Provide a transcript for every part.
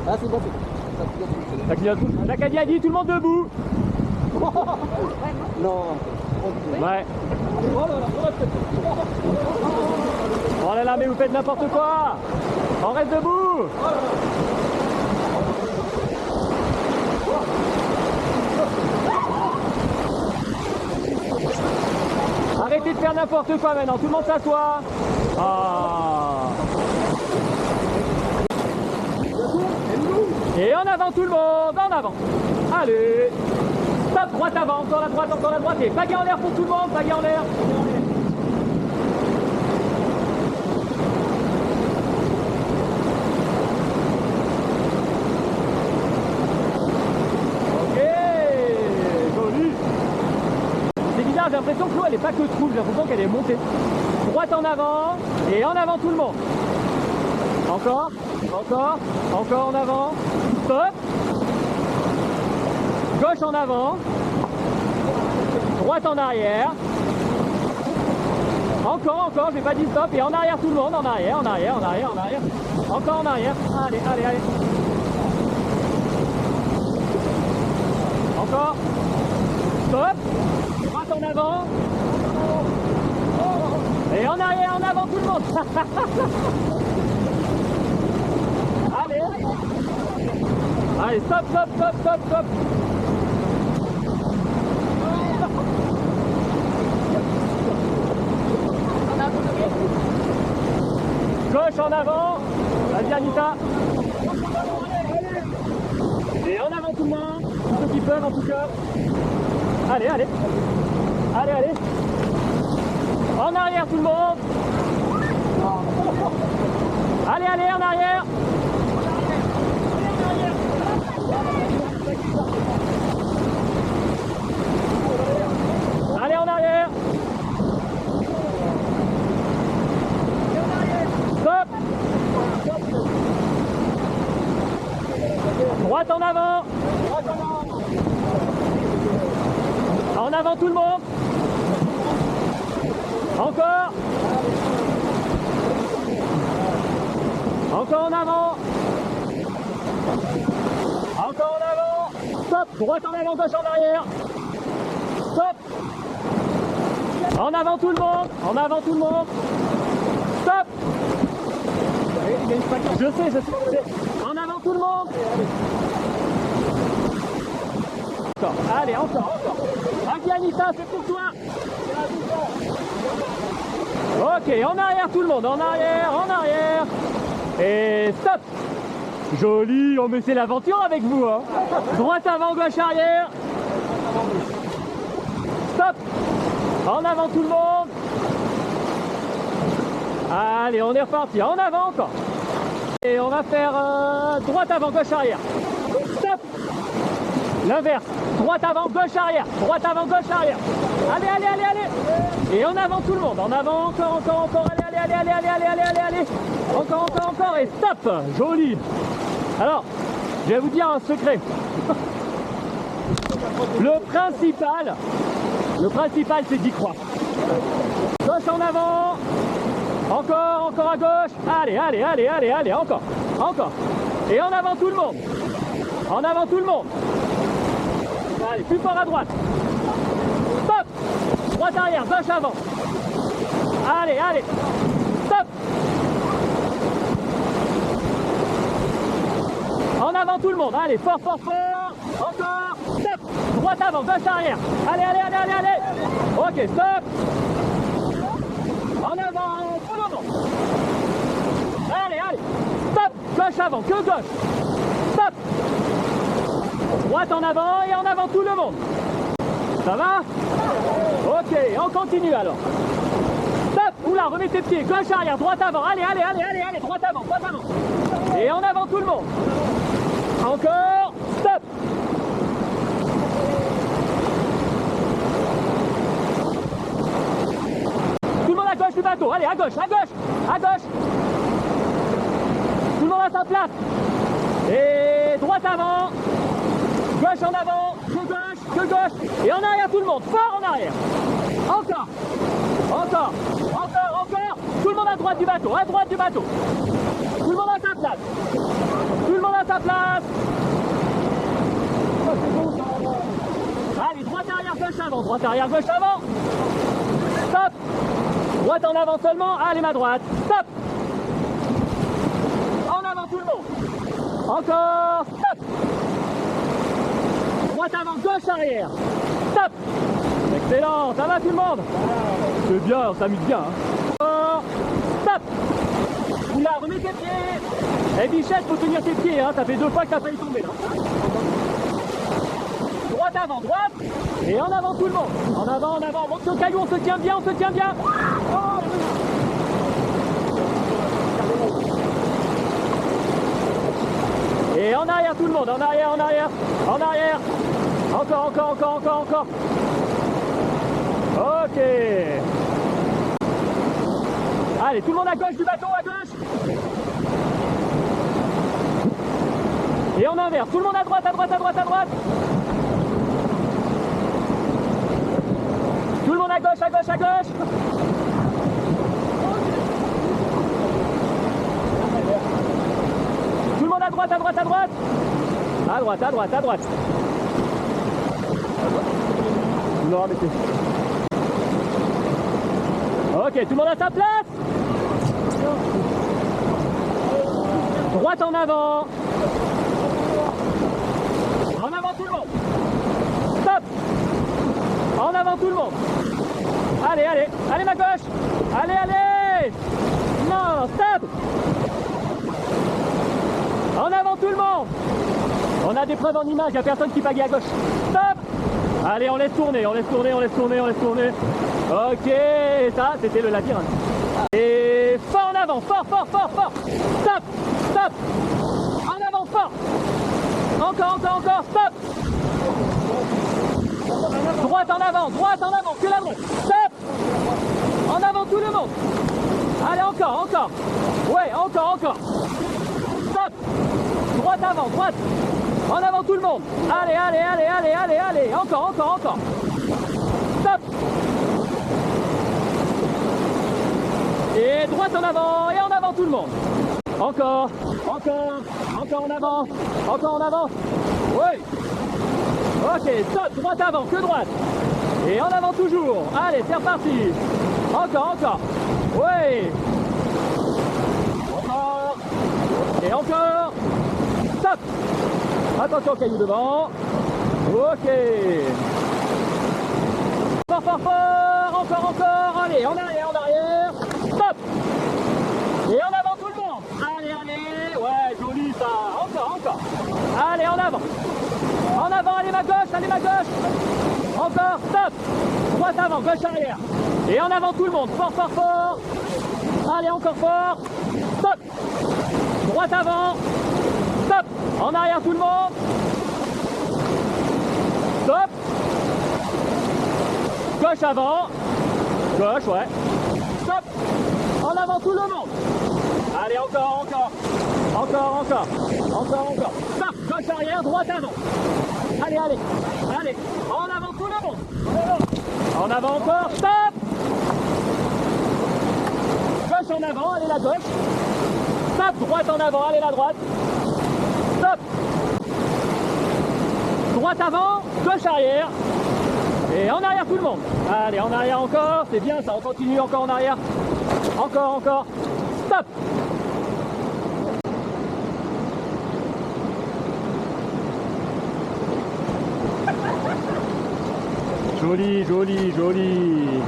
Ah, c'est bon, c'est bon. Ça clignote. L'Acadie a dit tout le monde debout. Non. Ouais. Oh là là, mais vous faites n'importe quoi. On reste debout. Arrêtez de faire n'importe quoi maintenant, tout le monde s'assoit. Ah. Et en avant tout le monde, en avant. Allez. Stop, droite avant, encore la droite, encore la droite. Et pagaie en l'air pour tout le monde, pagaie en l'air. Ok, joli. C'est bizarre, j'ai l'impression que l'eau elle est pas que trouble, j'ai l'impression qu'elle est montée. Droite en avant, et en avant tout le monde. Encore, encore, encore en avant. Stop. Gauche en avant. Droite en arrière. Encore, encore, j'ai pas dit stop. Et en arrière tout le monde, en arrière, en arrière, en arrière, en arrière. Encore en arrière. Allez, allez, allez. Encore. Stop. Droite en avant. Et en arrière, en avant tout le monde. Allez. Allez, stop, stop, stop, stop, stop. Gauche en avant. Vas-y Anita. Et en avant tout le monde. Tous ceux qui peuvent en tout cas. Allez, allez. Allez, allez. En arrière tout le monde. Allez, allez, en arrière. Allez, en arrière. Stop. Droite en avant. En avant tout le monde. Encore. Encore en avant. Encore en avant. Stop. Droite en avant, gauche en arrière. Stop. En avant tout le monde. En avant tout le monde. Stop. Je sais, je sais. En avant tout le monde. Encore. Allez, encore, encore. Vas-y Anita, c'est pour toi. Ok, en arrière tout le monde. En arrière, en arrière. Et stop. Joli, on me fait l'aventure avec vous. Hein. Droite avant, gauche arrière. Stop. En avant tout le monde. Allez, on est reparti. En avant encore. Et on va faire droite avant, gauche arrière. Stop. L'inverse. Droite avant, gauche arrière. Droite avant, gauche arrière. Allez, allez, allez, allez. Et en avant tout le monde. En avant, encore, encore, encore. Allez, allez, allez, allez, allez, allez, allez, allez. Encore, encore, encore. Et stop. Joli. Alors, je vais vous dire un secret. Le principal, c'est d'y croire. Gauche en avant. Encore, encore à gauche. Allez, allez, allez, allez, allez, encore, encore. Et en avant tout le monde. En avant tout le monde. Allez, plus fort à droite. Stop. Droite arrière, gauche avant. Allez, allez. Stop. En avant tout le monde. Allez, fort, fort, fort. Encore. Stop. Droite avant, gauche arrière. Allez, allez, allez, allez, allez. Ok, stop. En avant, tout le monde. Allez, allez. Stop. Gauche avant, que gauche. Stop. Droite en avant et en avant tout le monde. Ça va? Ok, on continue alors. Stop. Oula, remets tes pieds. Gauche arrière, droite avant. Allez, allez, allez, allez, allez. Droite avant, droite avant. Et en avant tout le monde. Encore. Stop. Tout le monde à gauche du bateau. Allez, à gauche, à gauche, à gauche. Tout le monde à sa place. Et droite avant. Gauche en avant. Que gauche. Et en arrière tout le monde. Fort en arrière. Encore. Encore. Encore, encore. Tout le monde à droite du bateau. À droite du bateau. Tout le monde à sa place. Tout le monde monde à sa place. Allez, droite arrière, gauche avant, droite arrière, gauche avant. Stop. Droite en avant seulement, allez ma droite. Stop. En avant tout le monde. Encore, stop. Droite avant, gauche arrière. Stop. Excellent, ça va tout le monde? C'est bien, on s'amuse bien. Hein. Stop. Oula, remets tes pieds. Et Bichette, faut tenir tes pieds, hein. Ça fait 2 fois que t'as failli tomber là. Droite avant, droite. Et en avant tout le monde. En avant, monte le caillou, on se tient bien, on se tient bien. Et en arrière tout le monde, en arrière, en arrière, en arrière. Encore. Ok. Allez, tout le monde à gauche du bateau, à gauche. Et en inverse, tout le monde à droite. Tout le monde à gauche. Tout le monde à droite. À droite. Non, mais c'est... Ok, tout le monde à sa place. Droite en avant. En avant tout le monde. Stop. En avant tout le monde. Allez ma gauche. Allez. Non, stop. En avant tout le monde. On a des preuves en image, il n'y a personne qui pagaie à gauche. Stop. Allez, on laisse tourner. Ok, ça, c'était le labyrinthe. Et fort en avant, fort. Stop. En avant, fort. Encore, stop. Droite en avant, que la droite. Stop. En avant tout le monde. Allez, encore. Ouais, encore. Stop. Droite avant, droite. En avant tout le monde. Allez. Encore. Stop. Et droite en avant, et en avant tout le monde. Encore en avant. Oui. Ok, stop, droite avant, que droite. Et en avant toujours. Allez, c'est reparti. Encore. Oui. Encore. Et encore. Stop. Attention au caillou devant. Ok. Fort. Encore. Allez, en arrière. Stop. Et en avant tout le monde. Allez. Ouais, joli ça. Encore. Allez, en avant. Allez ma gauche. Encore, stop. Droite avant, gauche arrière. Et en avant tout le monde. Fort. Allez, encore fort. Stop. Droite avant. Stop. En arrière tout le monde. Stop. Gauche avant. Gauche, ouais. Stop. En avant tout le monde. Allez, encore. Stop. Gauche arrière, droite avant. Allez. En avant tout le monde. En avant encore. Stop. Gauche en avant, allez la gauche. Stop. Droite en avant, allez la droite. Stop. Droite avant, gauche arrière. Et en arrière tout le monde. Allez, en arrière encore. C'est bien ça, on continue encore en arrière. Encore. Stop. Joli.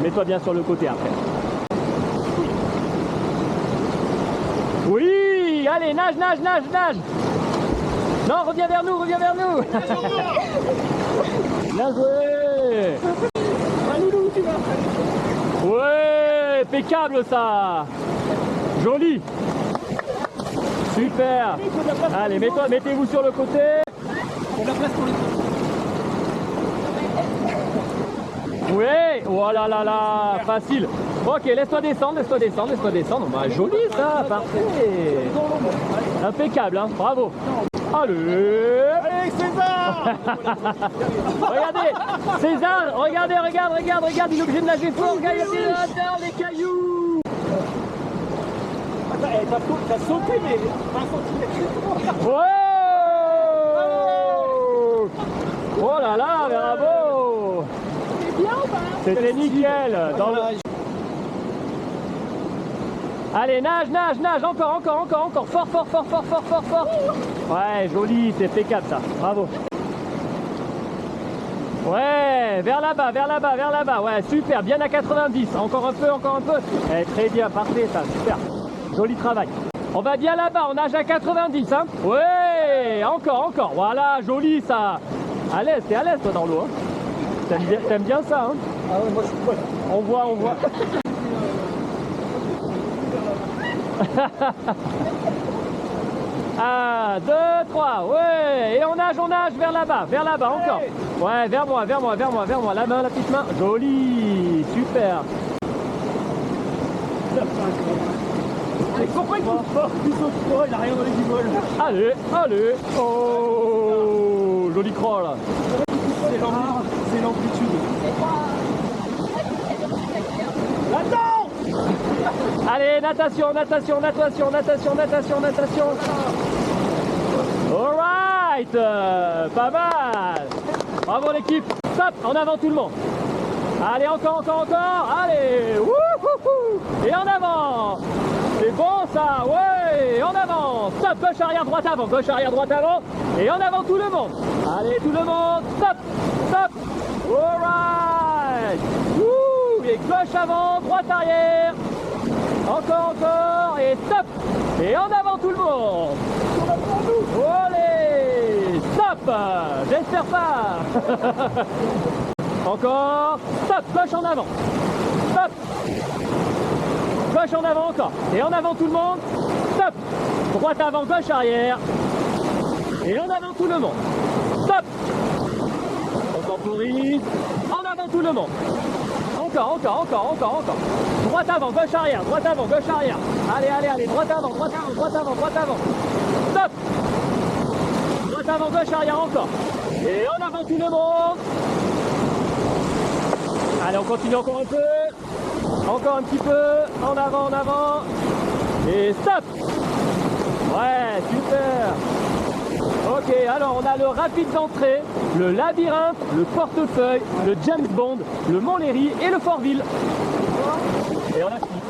Mets-toi bien sur le côté après. Oui, allez, nage. Non, reviens vers nous. Bien joué. Ouais, impeccable ça. Joli. Super. Allez, mettez-vous sur le côté. On a la place pour les... Oui, oh là, facile. Ok, laisse-toi descendre. Bah, joli ça, parfait. Impeccable, hein, bravo. Allez, César. Regardez, César, regarde, il est obligé de nager fort, regardez les cailloux. Attends, t'as sauté mais 20 cm. Ouais. C'était nickel. Dans le... Allez, nage, nage, nage. Encore. Fort. Ouais, joli. C'est impeccable ça. Bravo. Ouais, vers là-bas. Ouais, super. Bien à 90. Encore un peu. Eh, très bien, parfait ça. Super. Joli travail. On va bien là-bas. On nage à 90. Hein. Ouais, encore. Voilà, joli ça. À l'aise, t'es à l'aise toi dans l'eau. Hein. T'aimes bien ça. Hein. Ah ouais, moi je suis pas là. On voit. 1, 2, 3, ouais, et on nage vers là-bas, encore. Ouais, vers moi, la main, la petite main, joli, super. Avec son point fort, il a rien dans les guibolles. Allez, oh, joli crawl. C'est l'amplitude. Attends! Allez, natation. Alright, pas mal. Bravo l'équipe. Stop, en avant tout le monde. Allez, encore. Allez, wouhouhou. Et en avant. C'est bon ça, ouais, en avant. Stop, gauche, arrière, droite, avant. Et en avant tout le monde. Allez, tout le monde. Stop. Alright. Wouh. Et gauche avant, droite arrière. Encore. Et stop. Et en avant tout le monde. Allez, stop. J'espère pas. Encore. Stop, gauche en avant. Stop. Gauche en avant encore. Et en avant tout le monde. Stop. Droite avant, gauche arrière. Et en avant tout le monde. Stop. On temporise. En avant tout le monde. Encore. Droite avant, gauche arrière. Allez. Droite avant. Stop. Droite avant, gauche arrière encore. Et en avant tout le monde. Allez, on continue encore un peu. Encore un petit peu. En avant. Et stop. Ouais, super. Ok, alors on a le rapide d'entrée, le labyrinthe, le portefeuille, le James Bond, le Montlhéry et le Fortville. Et on a fini.